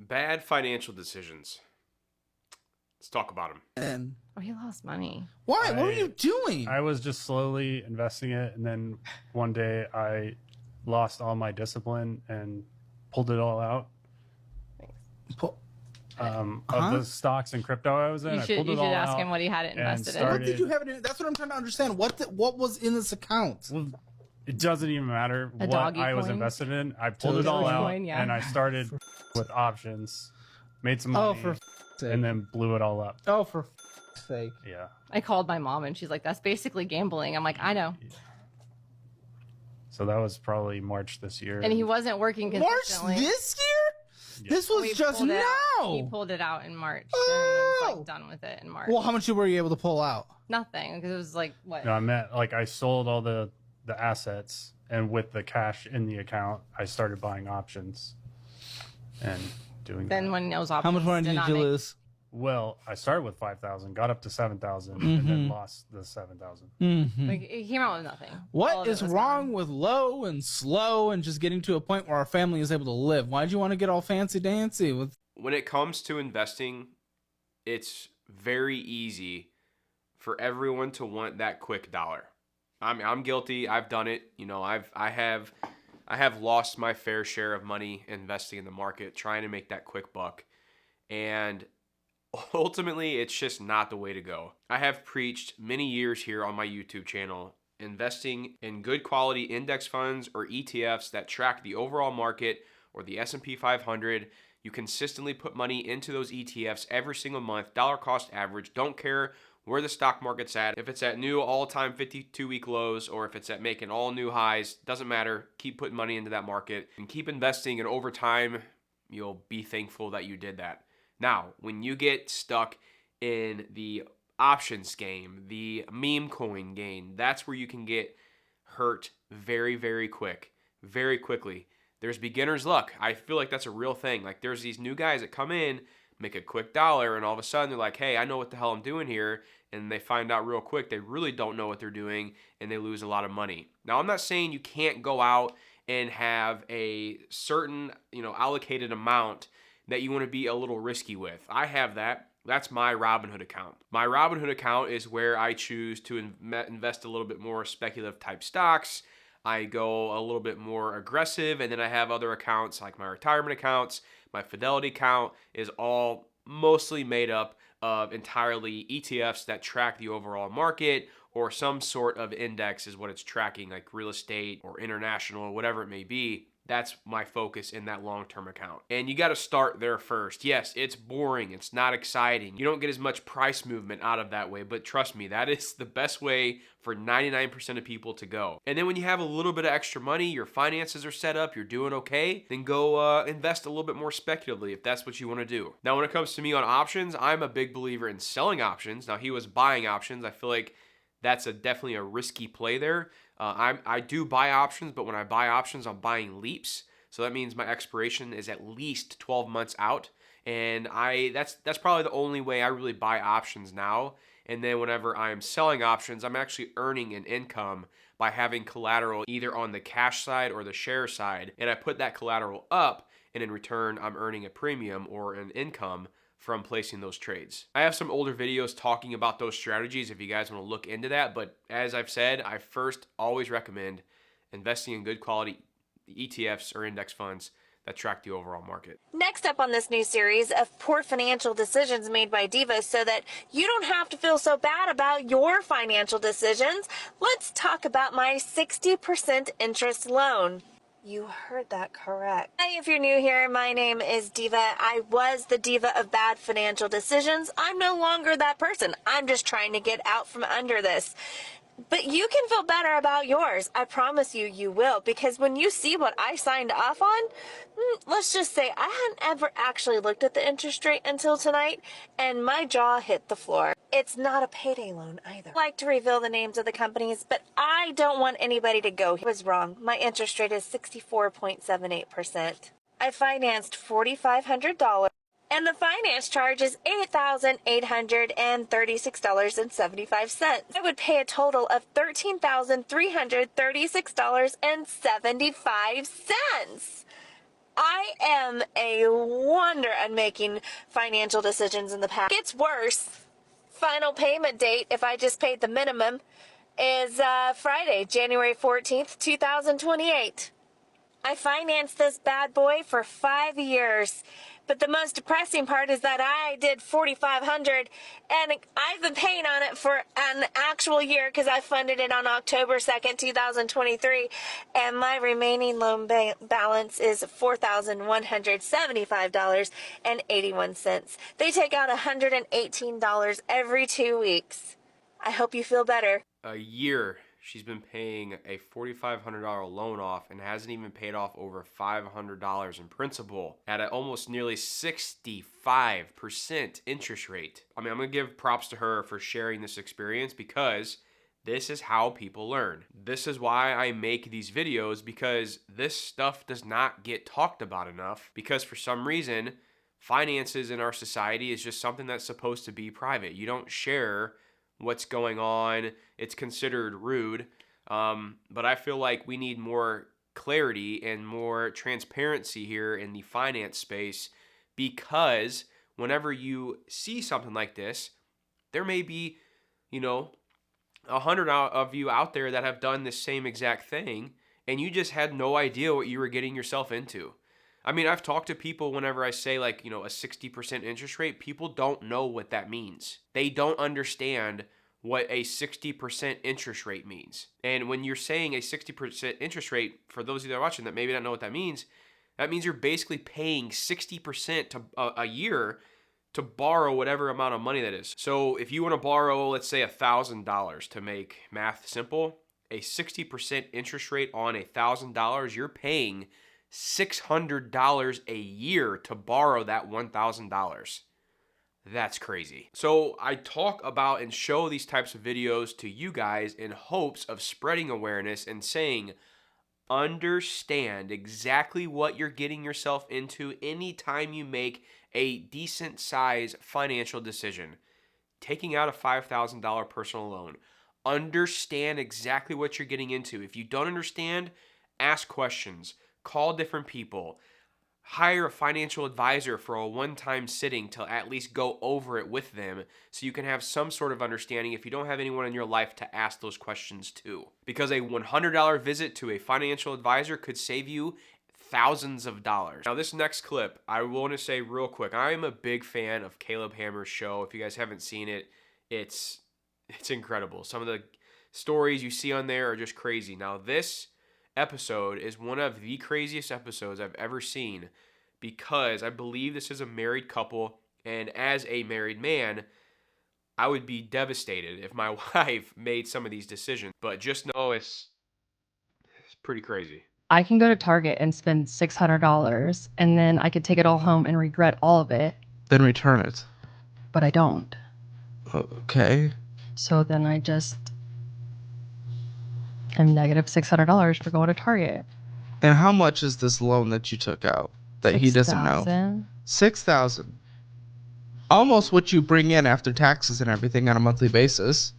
Bad financial decisions. Let's talk about them. And Oh, he lost money. why? What were you doing? I was just slowly investing it, and then one day I lost all my discipline and pulled it all out Pull- of the stocks and crypto I was in. You I should, pulled you it should all ask out him what he had it and invested What started- did you have it in? That's what I'm trying to understand. What was in this account? Well, it doesn't even matter A what doggy I was coin? invested in. I pulled it all Dogecoin, out yeah. and I started with options, made some Oh, money, for sake. and then blew it all up. Oh, for sake. Yeah. I called my mom and she's like, "That's basically gambling." I'm like, "I know." So that was probably March this year. And he wasn't working March consistently. this year? This was We just pulled it out. He now. pulled it out in March. Oh. And he was like done with it in March. Well, how much were you able to pull out? Nothing, because it was like what? No, I meant like I sold all the assets, and with the cash in the account, I started buying options and doing Then that. when those options How much money did did not you make- lose? Well, I started with 5,000, got up to 7,000, and then lost the 7,000. Mm-hmm. Like, it came out with nothing. All What of it is was wrong gone. with low and slow and just getting to a point where our family is able to live? Why'd you want to get all fancy dancy with? When it comes to investing, it's very easy for everyone to want that quick dollar. I'm guilty. I've done it. You know, I have lost my fair share of money investing in the market, trying to make that quick buck. And ultimately, it's just not the way to go. I have preached many years here on my YouTube channel, investing in good quality index funds or ETFs that track the overall market or the S&P 500. You consistently put money into those ETFs every single month, dollar cost average. Don't care where the stock market's at. If it's at new all-time 52-week lows or if it's at making all new highs, doesn't matter. Keep putting money into that market and keep investing, and over time, you'll be thankful that you did that. Now, when you get stuck in the options game, the meme coin game, that's where you can get hurt very, very quickly. There's beginner's luck. I feel like that's a real thing. Like, there's these new guys that come in, make a quick dollar, and all of a sudden they're like, hey, I know what the hell I'm doing here. And they find out real quick they really don't know what they're doing, and they lose a lot of money. Now, I'm not saying you can't go out and have a certain, allocated amount that you want to be a little risky with. I have that. That's my Robinhood account. My Robinhood account is where I choose to invest a little bit more speculative type stocks. I go a little bit more aggressive, and then I have other accounts like my retirement accounts. My Fidelity account is all mostly made up of entirely ETFs that track the overall market, or some sort of index is what it's tracking, like real estate or international or whatever it may be. That's my focus in that long-term account. And you got to start there first. Yes, it's boring. It's not exciting. You don't get as much price movement out of that way, but trust me, that is the best way for 99% of people to go. And then when you have a little bit of extra money, your finances are set up, you're doing okay, then go invest a little bit more speculatively if that's what you want to do. Now, when it comes to me on options, I'm a big believer in selling options. Now, he was buying options. I feel like that's definitely a risky play there. I do buy options, but when I buy options, I'm buying leaps. So that means my expiration is at least 12 months out. And that's probably the only way I really buy options now. And then whenever I'm selling options, I'm actually earning an income by having collateral either on the cash side or the share side. And I put that collateral up, and in return, I'm earning a premium or an income from placing those trades. I have some older videos talking about those strategies if you guys want to look into that, but as I've said, I first always recommend investing in good quality ETFs or index funds that track the overall market. Next up on this new series of poor financial decisions made by divas so that you don't have to feel so bad about your financial decisions, let's talk about my 60% interest loan. You heard that correct. Hey, if you're new here, my name is Diva. I was the diva of bad financial decisions. I'm no longer that person. I'm just trying to get out from under this. But you can feel better about yours. I promise you, you will. Because when you see what I signed off on, let's just say I hadn't ever actually looked at the interest rate until tonight, and my jaw hit the floor. It's not a payday loan either. I like to reveal the names of the companies, but I don't want anybody to go. He was wrong. My interest rate is 64.78%. I financed $4,500. And the finance charge is $8,836.75. I would pay a total of $13,336.75. I am a wonder at making financial decisions in the past. It gets worse. Final payment date, if I just paid the minimum, is Friday, January 14th, 2028. I financed this bad boy for 5 years. But the most depressing part is that I did $4,500 and I've been paying on it for an actual year because I funded it on October 2nd, 2023. And my remaining loan balance is $4,175.81. They take out $118 every 2 weeks. I hope you feel better. A year she's been paying a $4,500 loan off and hasn't even paid off over $500 in principal at an almost nearly 65% interest rate. I mean, I'm going to give props to her for sharing this experience because this is how people learn. This is why I make these videos, because this stuff does not get talked about enough, because for some reason, finances in our society is just something that's supposed to be private. You don't share what's going on. It's considered rude. But I feel like we need more clarity and more transparency here in the finance space, because whenever you see something like this, there may be, 100 of you out there that have done the same exact thing, and you just had no idea what you were getting yourself into. I mean, I've talked to people whenever I say a 60% interest rate, people don't know what that means. They don't understand what a 60% interest rate means. And when you're saying a 60% interest rate, for those of you that are watching that maybe don't know what that means you're basically paying 60% to a year to borrow whatever amount of money that is. So if you want to borrow, let's say $1,000, to make math simple, a 60% interest rate on $1,000, you're paying $600 a year to borrow that $1,000. That's crazy. So I talk about and show these types of videos to you guys in hopes of spreading awareness and saying, understand exactly what you're getting yourself into anytime you make a decent size financial decision. Taking out a $5,000 personal loan. Understand exactly what you're getting into. If you don't understand, ask questions. Call different people. Hire a financial advisor for a one-time sitting to at least go over it with them so you can have some sort of understanding if you don't have anyone in your life to ask those questions to. Because a $100 visit to a financial advisor could save you thousands of dollars. Now, this next clip, I want to say real quick, I am a big fan of Caleb Hammer's show. If you guys haven't seen it, it's incredible. Some of the stories you see on there are just crazy. Now, this episode is one of the craziest episodes I've ever seen, because I believe this is a married couple, and as a married man, I would be devastated if my wife made some of these decisions. But just know it's pretty crazy. I can go to Target and spend $600 and then I could take it all home and regret all of it, Then return it. but I don't. Okay. So then I just am negative $600 for going to Target. And how much is this loan that you took out that he doesn't know? $6,000. 6,000. Almost what you bring in after taxes and everything on a monthly basis.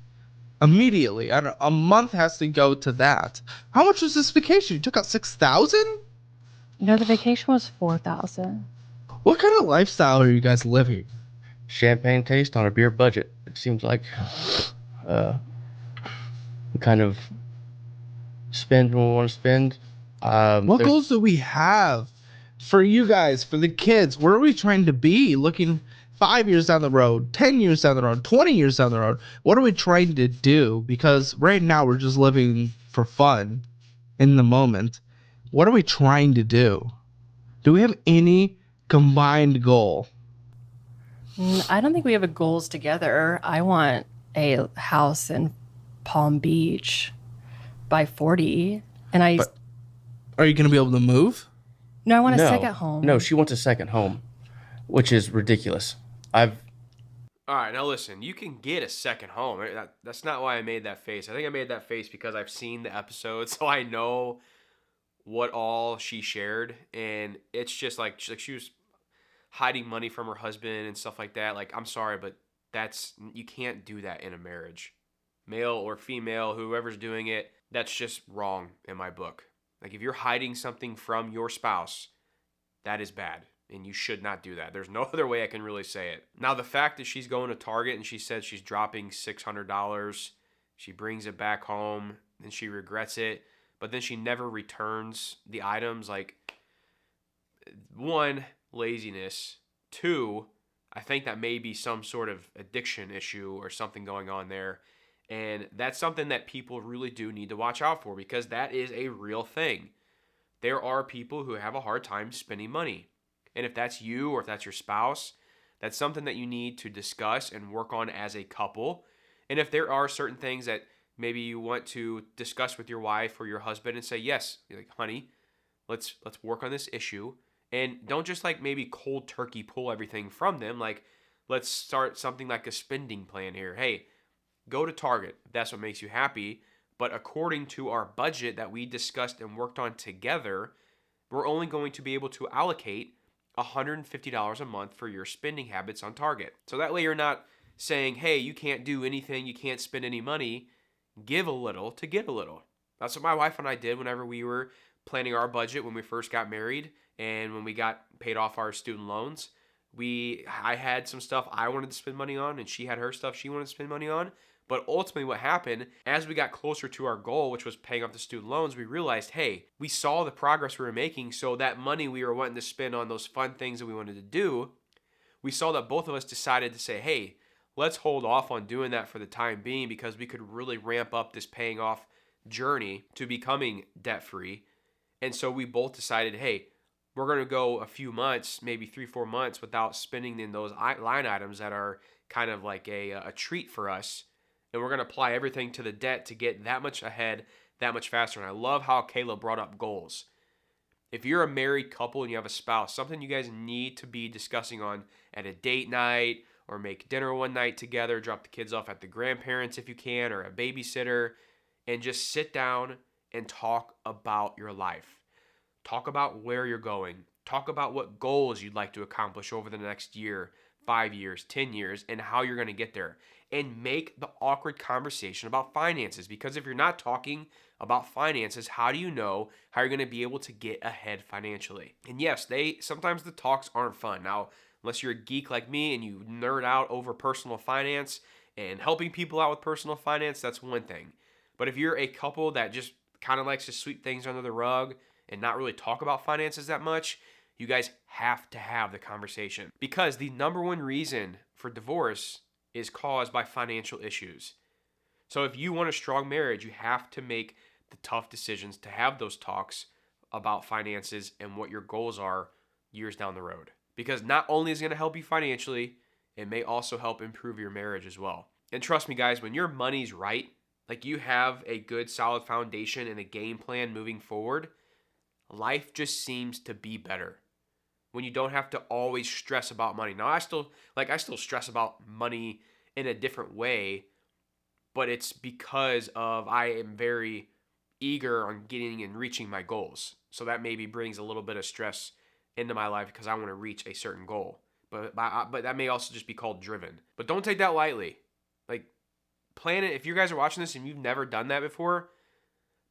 Immediately, a month has to go to that. How much was this vacation? You took out 6,000? No, the vacation was $4,000. What kind of lifestyle are you guys living? Champagne taste on a beer budget. It seems like we kind of spend when we want to spend. What goals do we have for you guys, for the kids? Where are we trying to be? Looking 5 years down the road, 10 years down the road, 20 years down the road. What are we trying to do? Because right now we're just living for fun in the moment. What are we trying to do? Do we have any combined goal? I don't think we have a goals together. I want a house in Palm Beach by 40. And Are you going to be able to move? I want a second home. No, she wants a second home, which is ridiculous. All right, now listen, you can get a second home. That's not why I made that face. I think I made that face because I've seen the episode, so I know what all she shared. And it's just like she was hiding money from her husband and stuff like that. Like, I'm sorry, but you can't do that in a marriage. Male or female, whoever's doing it, that's just wrong in my book. Like, if you're hiding something from your spouse, That is bad. And you should not do that. There's no other way I can really say it. Now, the fact that she's going to Target and she said she's dropping $600, she brings it back home and she regrets it, but then she never returns the items. Like, one, laziness. Two, I think that may be some sort of addiction issue or something going on there. And that's something that people really do need to watch out for, because that is a real thing. There are people who have a hard time spending money. And if that's you or if that's your spouse, that's something that you need to discuss and work on as a couple. And if there are certain things that maybe you want to discuss with your wife or your husband and say, yes, like, honey, let's work on this issue. And don't just like maybe cold turkey pull everything from them. Like, let's start something like a spending plan here. Hey, go to Target if that's what makes you happy. But according to our budget that we discussed and worked on together, we're only going to be able to allocate $150 a month for your spending habits on Target. So that way you're not saying, hey, you can't do anything, you can't spend any money. Give a little to get a little. That's what my wife and I did whenever we were planning our budget when we first got married and when we got paid off our student loans. I had some stuff I wanted to spend money on and she had her stuff she wanted to spend money on. But ultimately what happened, as we got closer to our goal, which was paying off the student loans, we realized, hey, we saw the progress we were making, so that money we were wanting to spend on those fun things that we wanted to do, we saw that both of us decided to say, hey, let's hold off on doing that for the time being, because we could really ramp up this paying off journey to becoming debt-free. And so we both decided, hey, we're going to go a few months, maybe 3-4 months, without spending in those line items that are kind of like a treat for us. And we're going to apply everything to the debt to get that much ahead, that much faster. And I love how Kayla brought up goals. If you're a married couple and you have a spouse, something you guys need to be discussing on at a date night, or make dinner one night together, drop the kids off at the grandparents if you can, or a babysitter, and just sit down and talk about your life. Talk about where you're going. Talk about what goals you'd like to accomplish over the next year, 5 years, 10 years, and how you're going to get there. And make the awkward conversation about finances. Because if you're not talking about finances, how do you know how you're going to be able to get ahead financially? And yes, sometimes the talks aren't fun. Now, unless you're a geek like me and you nerd out over personal finance and helping people out with personal finance, that's one thing. But if you're a couple that just kind of likes to sweep things under the rug and not really talk about finances that much, you guys have to have the conversation. Because the number one reason for divorce is caused by financial issues. So if you want a strong marriage, you have to make the tough decisions to have those talks about finances and what your goals are years down the road. Because not only is it going to help you financially, it may also help improve your marriage as well. And trust me, guys, when your money's right, like you have a good solid foundation and a game plan moving forward, life just seems to be better. When you don't have to always stress about money. Now, I still stress about money in a different way, but it's because I am very eager on getting and reaching my goals. So that maybe brings a little bit of stress into my life because I want to reach a certain goal. But that may also just be called driven. But don't take that lightly. Like, plan it. If you guys are watching this and you've never done that before,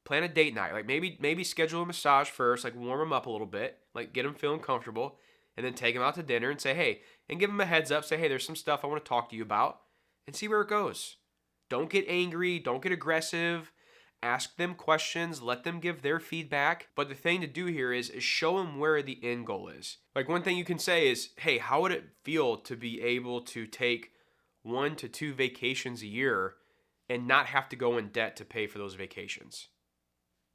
plan a date night. Like maybe schedule a massage first, like warm them up a little bit, like get them feeling comfortable, and then take them out to dinner and say, hey, and give them a heads up. Say, hey, there's some stuff I want to talk to you about, and see where it goes. Don't get angry. Don't get aggressive. Ask them questions. Let them give their feedback. But the thing to do here is show them where the end goal is. Like one thing you can say is, hey, how would it feel to be able to take 1 to 2 vacations a year and not have to go in debt to pay for those vacations?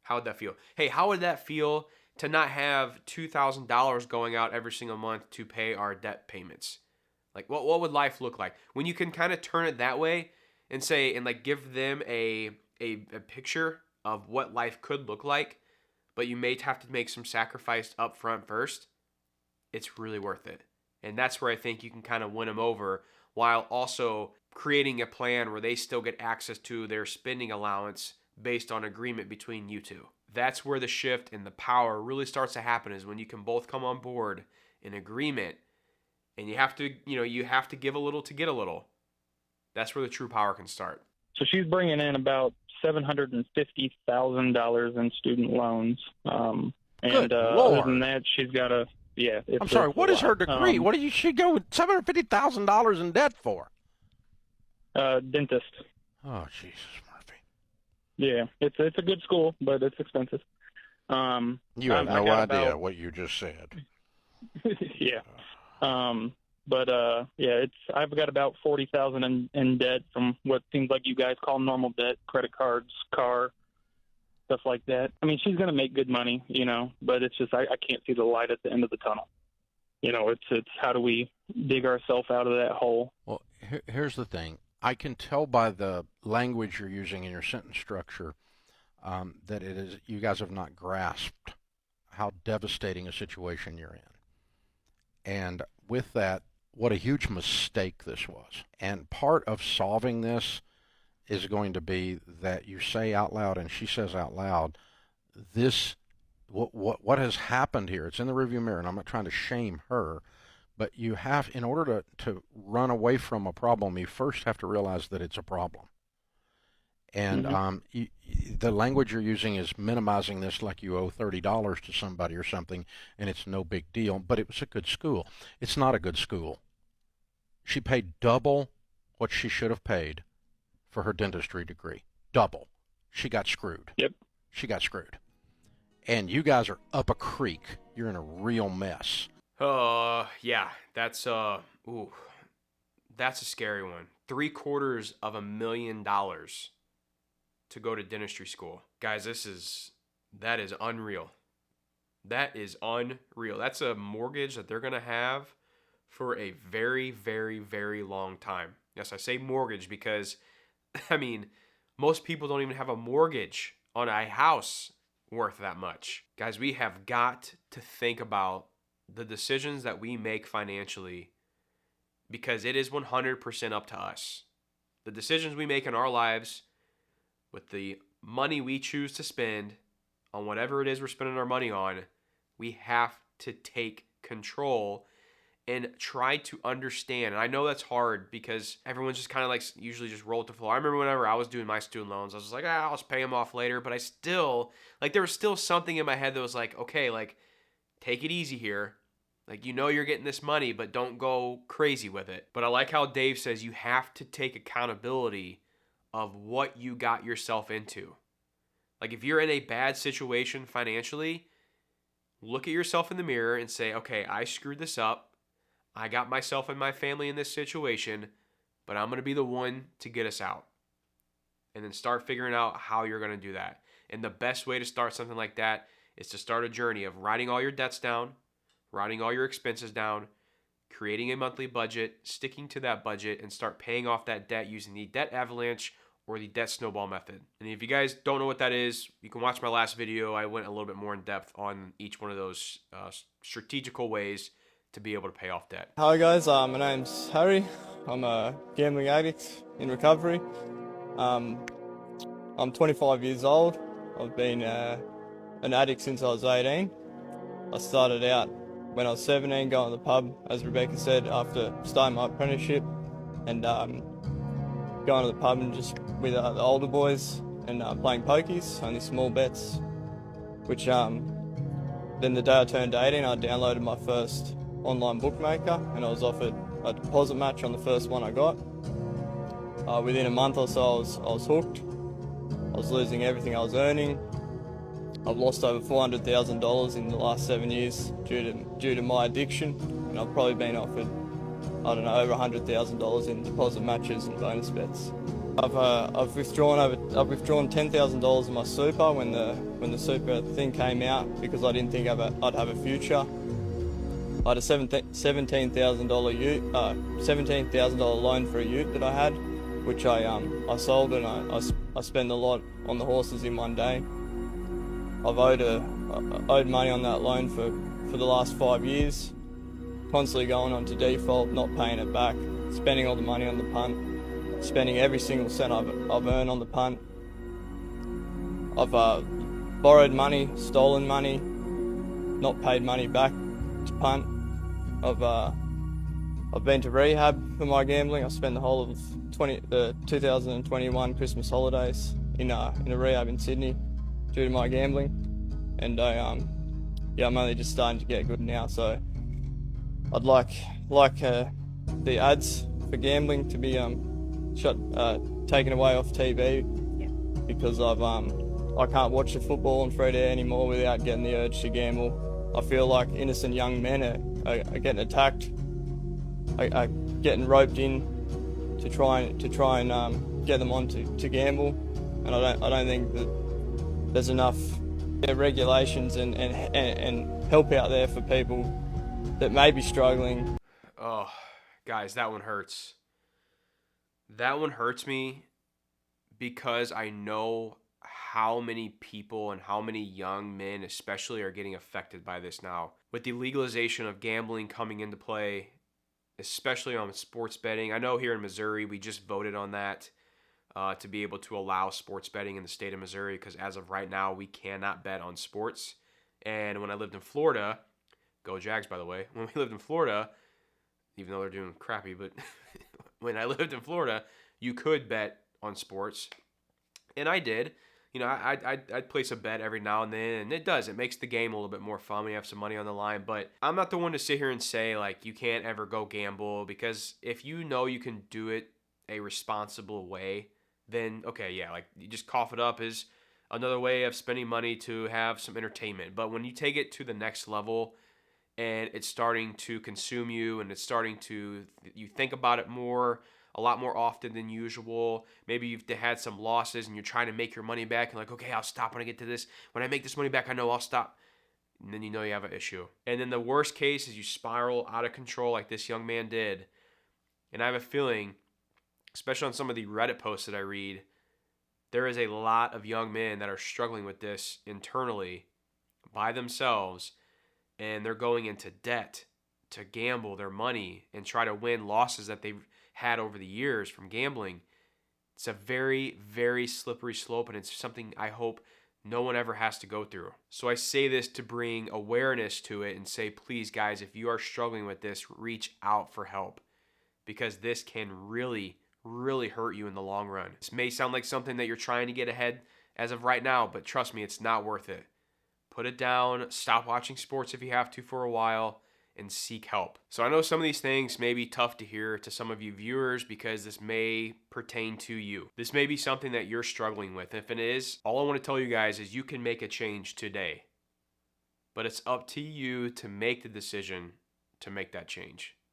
How would that feel? Hey, how would that feel to not have $2,000 going out every single month to pay our debt payments? Like, what would life look like? When you can kind of turn it that way and say, and like give them a picture of what life could look like, but you may have to make some sacrifice up front first, it's really worth it. And that's where I think you can kind of win them over while also creating a plan where they still get access to their spending allowance based on agreement between you two. That's where the shift and the power really starts to happen, is when you can both come on board in agreement, and you have to give a little to get a little. That's where the true power can start. So she's bringing in about $750,000 in student loans. Other than that, she's got a yeah. I'm sorry, what is her degree? What did she go with $750,000 in debt for? Dentist. Oh, Jesus, Murphy. Yeah, it's a good school, but it's expensive. You have no idea what you just said. Yeah. Yeah, I've got about 40,000 in debt from what seems like you guys call normal debt, credit cards, car, stuff like that. I mean, she's going to make good money, you know, but it's just I can't see the light at the end of the tunnel. You know, it's how do we dig ourselves out of that hole? Well, here's the thing. I can tell by the language you're using in your sentence structure that it is you guys have not grasped how devastating a situation you're in. And with that, what a huge mistake this was. And part of solving this is going to be that you say out loud, and she says out loud, this, what has happened here, it's in the rearview mirror, and I'm not trying to shame her, but you have, in order to run away from a problem, you first have to realize that it's a problem. And the language you're using is minimizing this like you owe $30 to somebody or something, and it's no big deal, but it was a good school. It's not a good school. She paid double what she should have paid for her dentistry degree. Double. She got screwed. Yep. She got screwed. And you guys are up a creek. You're in a real mess. Yeah, that's a scary one. $750,000 to go to dentistry school. Guys, that is unreal. That is unreal. That's a mortgage that they're going to have for a very, very, very long time. Yes, I say mortgage because, I mean, most people don't even have a mortgage on a house worth that much. Guys, we have got to think about the decisions that we make financially because it is 100% up to us. The decisions we make in our lives with the money we choose to spend on whatever it is we're spending our money on, we have to take control and try to understand. And I know that's hard because everyone's just kind of like usually just roll with the flow. I remember whenever I was doing my student loans, I was like, I'll just pay them off later. But I still, like, there was still something in my head that was like, okay, like, take it easy here. Like, you know you're getting this money, but don't go crazy with it. But I like how Dave says you have to take accountability of what you got yourself into. Like, if you're in a bad situation financially, look at yourself in the mirror and say, okay, I screwed this up. I got myself and my family in this situation, but I'm going to be the one to get us out. And then start figuring out how you're going to do that. And the best way to start something like that is to start a journey of writing all your debts down, writing all your expenses down, creating a monthly budget, sticking to that budget, and start paying off that debt using the debt avalanche or the debt snowball method. And if you guys don't know what that is, you can watch my last video. I went a little bit more in depth on each one of those strategical ways to be able to pay off debt. Hi guys, my name's Harry. I'm a gambling addict in recovery. I'm 25 years old. I've been an addict since I was 18. I started out when I was 17 going to the pub, as Rebecca said, after starting my apprenticeship, and going to the pub and just with the older boys and playing pokies, only small bets, which then the day I turned 18 I downloaded my first online bookmaker and I was offered a deposit match on the first one I got. Within a month or so I was hooked. I was losing everything I was earning. I've lost over $400,000 in the last 7 years due to my addiction, and I've probably been offered, I don't know, over $100,000 in deposit matches and bonus bets. I've withdrawn $10,000 of my super when the super thing came out because I didn't think I'd have a future. I had a $17,000 loan for a ute that I had, which I sold, and I spent a lot on the horses in one day. I've owed money on that loan for the last 5 years, constantly going on to default, not paying it back, spending all the money on the punt, spending every single cent I've earned on the punt. I've borrowed money, stolen money, not paid money back to punt. I've been to rehab for my gambling. I spent the whole of the 2021 Christmas holidays in a rehab in Sydney due to my gambling, and yeah, I'm only just starting to get good now. So I'd like the ads for gambling to be taken away off TV, because I can't watch the football on free to air anymore without getting the urge to gamble. I feel like innocent young men are getting attacked, are getting roped in to try and get them on to gamble, and I don't think that there's enough regulations and help out there for people that may be struggling. Oh, guys, that one hurts. That one hurts me because I know how many people and how many young men especially are getting affected by this now. With the legalization of gambling coming into play, especially on sports betting. I know here in Missouri we just voted on that to be able to allow sports betting in the state of Missouri, because as of right now we cannot bet on sports. And when I lived in Florida, go Jags by the way, when we lived in Florida, even though they're doing crappy, but when I lived in Florida, you could bet on sports. And I did. You know, I'd place a bet every now and then, and it makes the game a little bit more fun when you have some money on the line. But I'm not the one to sit here and say, like, you can't ever go gamble, because if you know you can do it a responsible way, then, okay, yeah, like, you just cough it up as another way of spending money to have some entertainment. But when you take it to the next level and it's starting to consume you and it's starting to, you think about it more, a lot more often than usual. Maybe you've had some losses and you're trying to make your money back, and like, okay, I'll stop when I get to this. When I make this money back, I know I'll stop. And then you know you have an issue. And then the worst case is you spiral out of control like this young man did. And I have a feeling, especially on some of the Reddit posts that I read, there is a lot of young men that are struggling with this internally by themselves, and they're going into debt to gamble their money and try to win losses that they've had over the years from gambling. It's a very, very slippery slope, and it's something I hope no one ever has to go through. So I say this to bring awareness to it and say, please guys, if you are struggling with this, reach out for help, because this can really, really hurt you in the long run. This may sound like something that you're trying to get ahead as of right now, but trust me, it's not worth it. Put it down, stop watching sports if you have to for a while, and seek help. So I know some of these things may be tough to hear to some of you viewers, because this may pertain to you. This may be something that you're struggling with. If it is, all I want to tell you guys is you can make a change today. But it's up to you to make the decision to make that change.